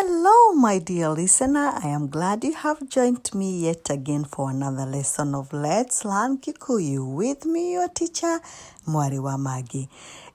Hello, my dear listener. I am glad you have joined me yet again for another lesson of Let's Learn Kikuyu with me, your teacher, Mwari wa Magi.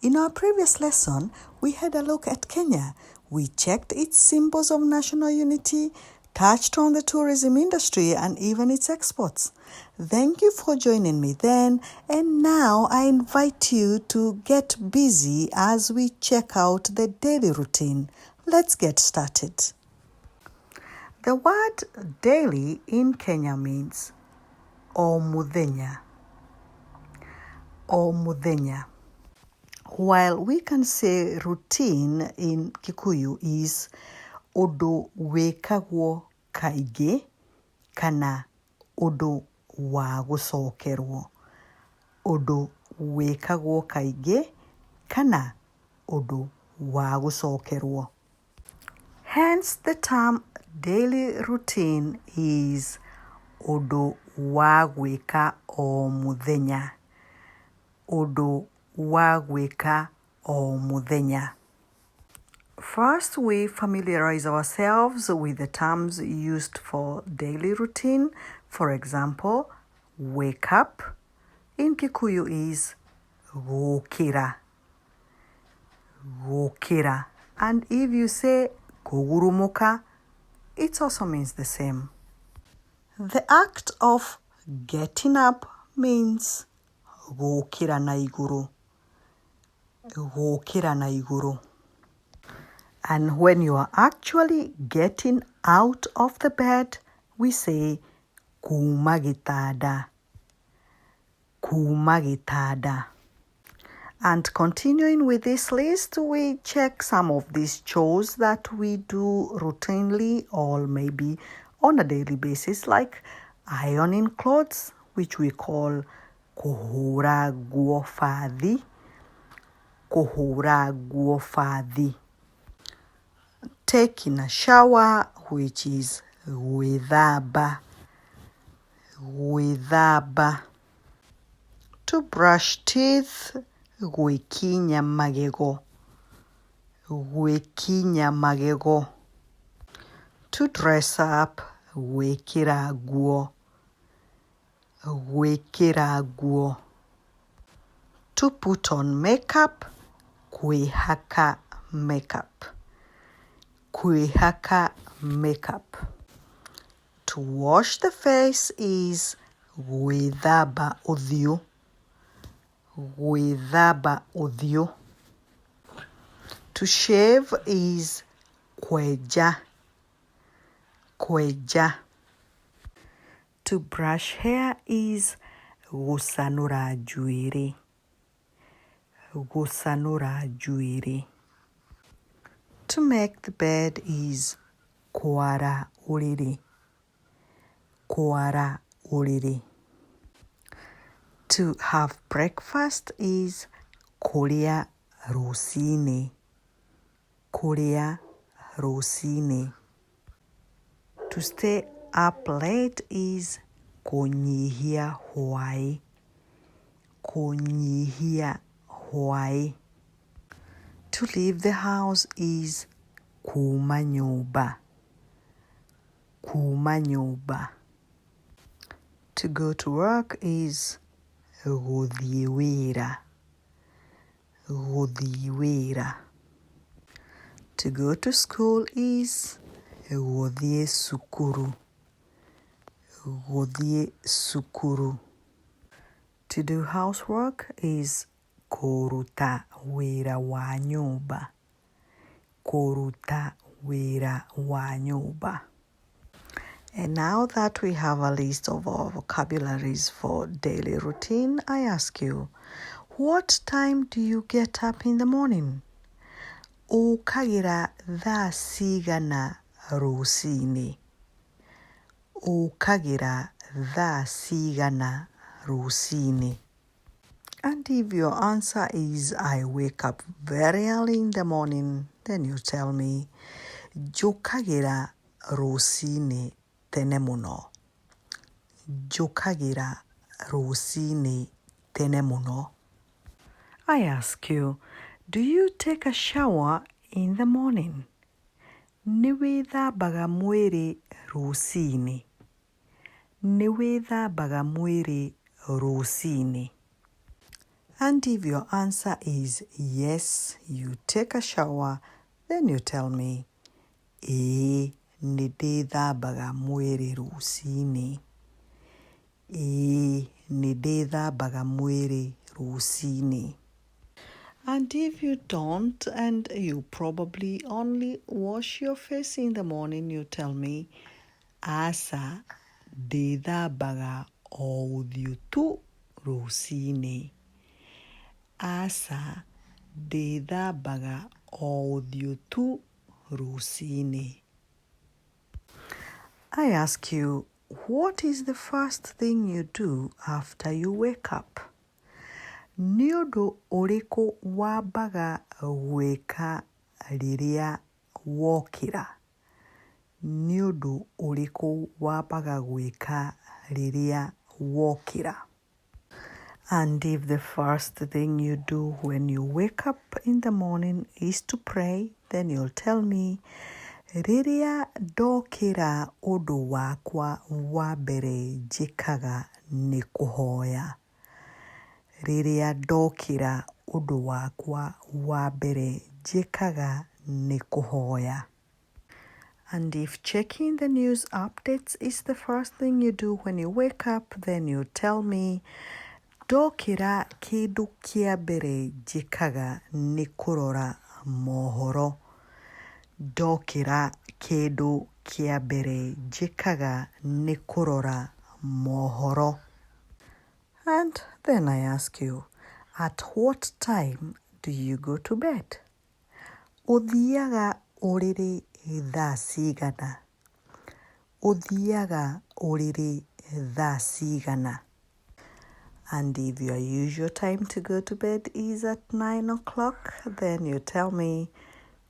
In our previous lesson, we had a look at Kenya. We checked its symbols of national unity, touched on the tourism industry, and even its exports. Thank you for joining me then, and now I invite you to get busy as we check out the daily routine. Let's get started. The word daily in Kenya means o muthenya. O muthenya. While we can say routine in Kikuyu is ũndũ wĩkagwo kaingĩ kana ũndũ wa gũcokerwo. Ũndũ wĩkagwo kaingĩ kana ũndũ wa gũcokerwo. Hence the term daily routine is ũndũ wa gwĩka o mũthenya. Ũndũ wa gwĩka o mũthenya. First, we familiarize ourselves with the terms used for daily routine. For example, wake up in Kikuyu is gũkĩra. Gũkĩra. And if you say kũgurumũka, it also means the same. The act of getting up means gũkĩra na igũrũ. Gũkĩra na igũrũ. And when you are actually getting out of the bed, we say kuuma gĩtanda. Kuuma gĩtanda. And continuing with this list, we check some of these chores that we do routinely or maybe on a daily basis, like ironing clothes, which we call kũhũra nguo bathi. Kũhũra nguo bathi. Taking a shower, which is gwithamba. Gwithamba. To brush teeth, gwikinya magego. Gwikinya magego. To dress up, gwĩkĩra nguo. Gwĩkĩra nguo. To put on makeup, kwîhaka makeup. Kwîhaka makeup. To wash the face is gwithamba ũthiũ. Gwithamba ũthiũ. To shave is kwenja. Kwenja. To brush hair is gûcanûra njūîrî. Gûcanûra njūîrî. To make the bed is kwara ũrĩrĩ. Kwara ũrĩrĩ. To have breakfast is kũrĩa rũcinĩ. Kũrĩa rũcinĩ. To stay up late is kũnyihia hwaĩ. Kũnyihia hwaĩ. To leave the house is kuuma nyũmba. Kuuma nyũmba. To go to work is gũthiĩ wira. Gũthiĩ wĩra. To go to school is gũthiĩ cukuru. Gũthiĩ cukuru. To do housework is kũruta wĩra wa nyũmba. Kũruta wĩra wa nyũmba. And now that we have a list of our vocabularies for daily routine, I ask you, what time do you get up in the morning? Ũkagĩra thaa cigana rũcinĩ? Ũkagĩra thaa cigana rũcinĩ? And if your answer is, I wake up very early in the morning, then you tell me, njũkagĩra rũcinĩ tene mũno. Njũkagĩra rũcinĩ tene mũno. I ask you, do you take a shower in the morning? Nĩ wĩthambaga mwĩrĩ rũcinĩ? Nĩ wĩthambaga mwĩrĩ rũcinĩ? And if your answer is yes, you take a shower, then you tell me, ĩĩ nĩ ndĩthambaga mwĩrĩ rũcinĩ. Ĩĩ nĩ ndĩthambaga mwĩrĩ rũcinĩ. And if you don't, and you probably only wash your face in the morning, you tell me, aca ndĩthambaga o ũthiũ tu rũcinĩ. Aca ndĩthambaga o ũthiũ tu rũcinĩ. I ask you, what is the first thing you do after you wake up? Nĩ ũndũ ũrĩkũ wambaga gwĩka rĩrĩa wokĩra? Nĩ ũndũ ũrĩkũ wambaga gwĩka rĩrĩa wokĩra? And if the first thing you do when you wake up in the morning is to pray, then you'll tell me, rĩrĩa ndokĩra ũndũ wakwa wa mbere njĩkaga nĩ kũhoya. Rĩrĩa ndokĩra ũndũ wakwa wa mbere njĩkaga nĩ kũhoya. And if checking the news updates is the first thing you do when you wake up, then you tell me, ndokĩra kĩndũ kĩa mbere njĩkaga nĩ kũrora mohoro. Ndokĩra kĩndũ kĩa mbere njĩkaga nĩ kũrora mohoro. And then I ask you, at what time do you go to bed? Ũthiaga ũrĩrĩ thaa cigana? Ũthiaga ũrĩrĩ thaa cigana? And if your usual time to go to bed is at 9 o'clock, then you tell me,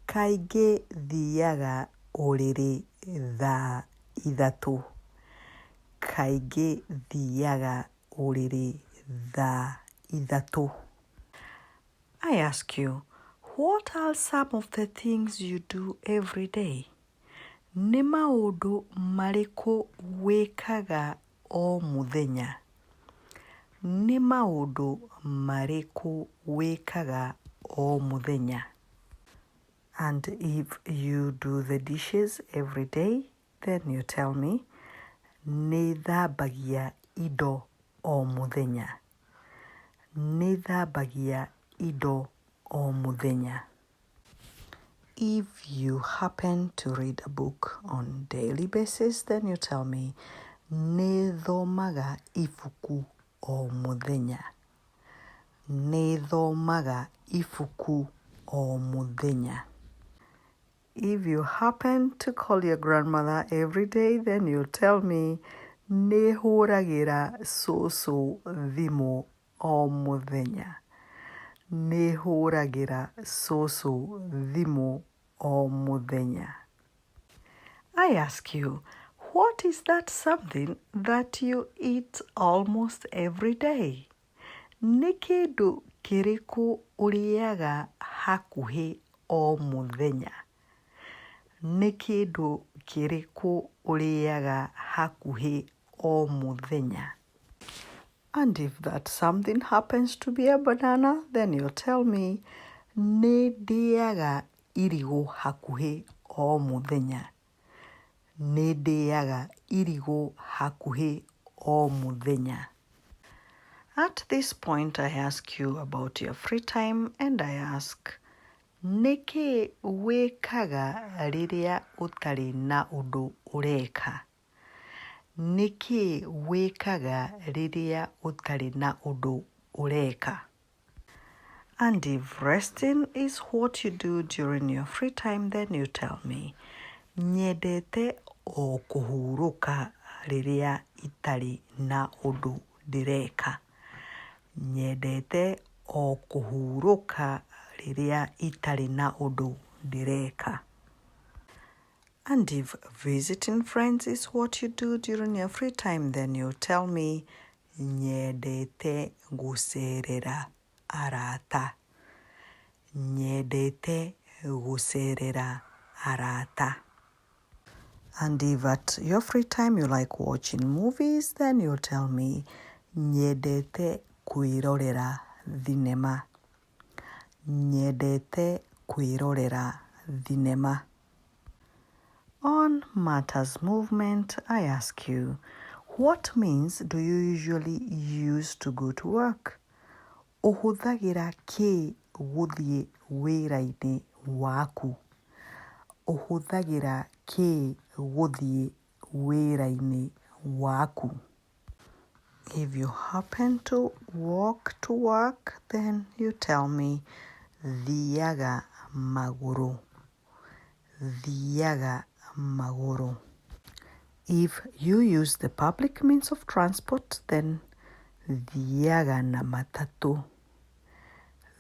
kaingĩ thiaga ũrĩrĩ thaa ithatũ. Kaingĩ thiaga ũrĩrĩ thaa ithatũ. I ask you, what are some of the things you do every day? Nĩ maũndũ marĩkũ wĩkaga o mũthenya? Nĩ maũndũ marĩkũ wĩkaga o mũthenya? And if you do the dishes every day, then you tell me, nĩ thambagia indo o mũthenya. Nĩ thambagia indo o mũthenya. If you happen to read a book on daily basis, then you tell me, nĩ thomaga ibuku o mũthenya. Nĩ thomaga ibuku o mũthenya. If you happen to call your grandmother every day, then you tell me, nĩ hũragĩra cũcũ thimũ o mũthenya. Nĩ hũragĩra cũcũ thimũ o mũthenya. I ask you, what is that something that you eat almost every day? Nĩ kĩndũ kĩrĩkũ ũrĩaga hakuhĩ o mũthenya? Nĩ kĩndũ kĩrĩkũ ũrĩaga hakuhĩ o mũthenya? And if that something happens to be a banana, then you'll tell me, nĩ ndĩaga irigũ hakuhĩ o mũthenya. Nĩ ndĩaga irigũ hakuhĩ o mũthenya. At this point, I ask you about your free time, and I ask, nĩkĩ wĩkaga rĩrĩa ũtarĩ na ũndũ ũreka? Nĩkĩ wĩkaga rĩrĩa ũtarĩ na ũndũ ũreka? And if resting is what you do during your free time, then you tell me, nyendete o kũhurũka rĩrĩa itarĩ na ũndũ ndĩreka. Nyendete o kũhurũka rĩrĩa itarĩ na ũndũ ndĩreka. And if visiting friends is what you do during your free time, then you tell me, nyendete gũcerera arata. Nyendete gũcerera arata. And if at your free time you like watching movies, then you tell me, nyendete kwĩrorera thinema. Nyendete kwĩrorera thinema. On Matters Movement, I ask you, what means do you usually use to go to work? Ũhũthagĩra kĩ gũthiĩ wĩra-inĩ waku? Ũhũthagĩra kĩ gũthiĩ wĩra-inĩ waku? If you happen to walk to work, then you tell me, thiaga magũrũ. Thiaga magũrũ. If you use the public means of transport, then thiaga na matatũ.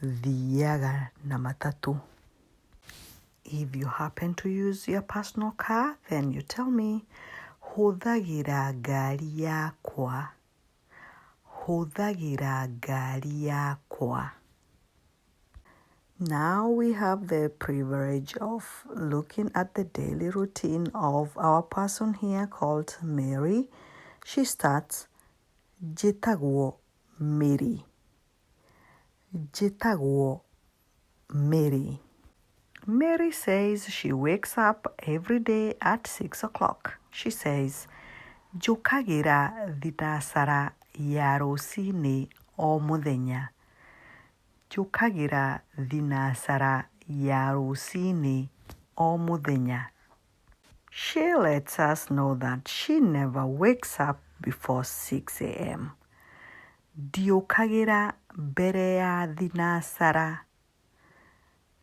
Thiaga na matatũ. If you happen to use your personal car, then you tell me, hũthagĩra ngari yakwa. Hũthagĩra ngari yakwa. Now we have the privilege of looking at the daily routine of our person here called Mary. She starts, njĩtagwo Mary. Njĩtagwo Mary. Mary says she wakes up every day at 6 o'clock. She says, njũkagĩra thinacara ya rũciinĩ o mũthenya. Njũkagĩra thinacara ya rũciinĩ o mũthenya. She lets us know that she never wakes up before 6 a.m. Ndiũkagĩra mbere ya thinacara.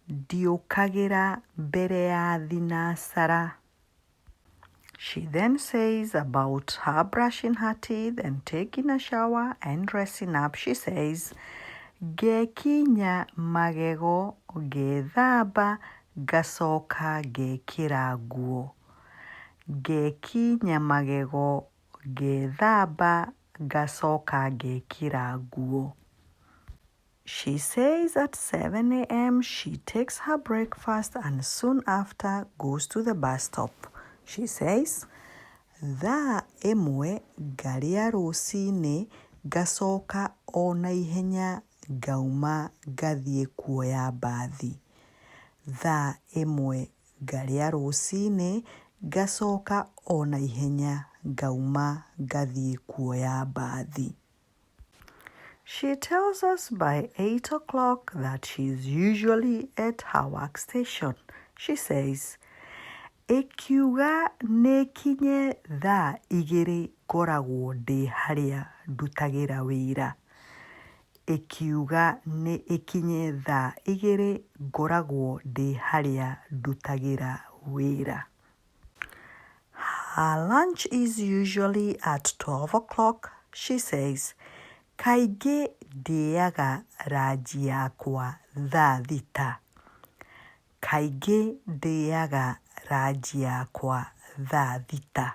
Ndiũkagĩra mbere ya thinacara. She then says about her brushing her teeth and taking a shower and dressing up. She says, gwikinya magego, gwithamba, ngacoka ngekĩra nguo. Gwikinya magego, gwithamba, ngacoka ngekĩra nguo. She says at 7 a.m. she takes her breakfast and soon after goes to the bus stop. She says, thaa ĩmwe ngarĩa rũciinĩ, ngacoka o na ihenya ngauma ngathiĩ kuoya mbathi. Thaa ĩmwe ngarĩa rũciinĩ, ngacoka o na ihenya ngauma ngathiĩ kuoya mbathi. She tells us by 8 o'clock that she is usually at her workstation. She says, ĩkiuga nĩkinye thaa 2 ngoragwo ndĩ harĩa ndutagĩra wĩra. Ĩkiuga nĩ ĩkinye thaa 2 ngoragwo ndĩ harĩa ndutagĩra wĩra. Her lunch is usually at 12 o'clock. She says, kaingĩ ndĩaga ranji yakwa thaa 6. Kaingĩ ndĩaga ranji yakwa thaa 6.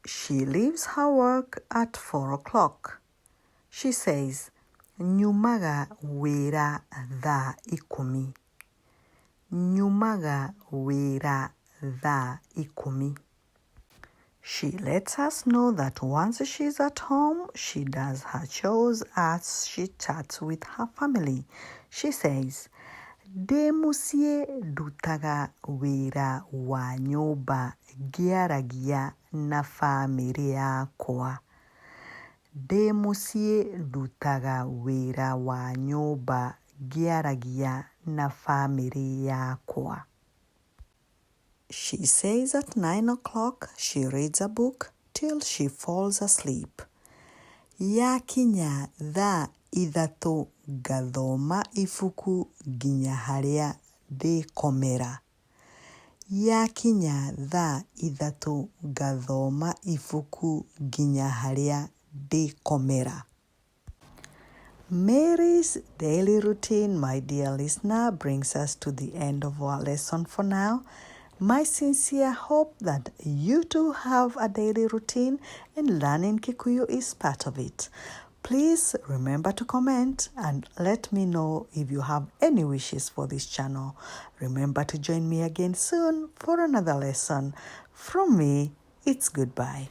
She leaves her work at 4 o'clock. She says, nyumaga wira thaa ikumi. Nyumaga wira thaa ikumi. She lets us know that once she's at home, she does her chores as she chats with her family. She says, ndĩ mũciĩ ndutaga wĩra wa nyũmba ngĩaragia na famĩrĩ yakwa. Ndĩ mũciĩ ndutaga wĩra wa nyũmba ngĩaragia na famĩrĩ yakwa. She says at 9 o'clock she reads a book till she falls asleep. Yakinya thaa 3 ngathoma ibuku nginya harĩa ndĩkomera. Yakinya thaa 3 ngathoma ibuku nginya harĩa ndĩkomera. Mary's daily routine, my dear listener, brings us to the end of our lesson for now. My sincere hope that you too have a daily routine and learning Kikuyu is part of it. Please remember to comment and let me know if you have any wishes for this channel. Remember to join me again soon for another lesson. From me, it's goodbye.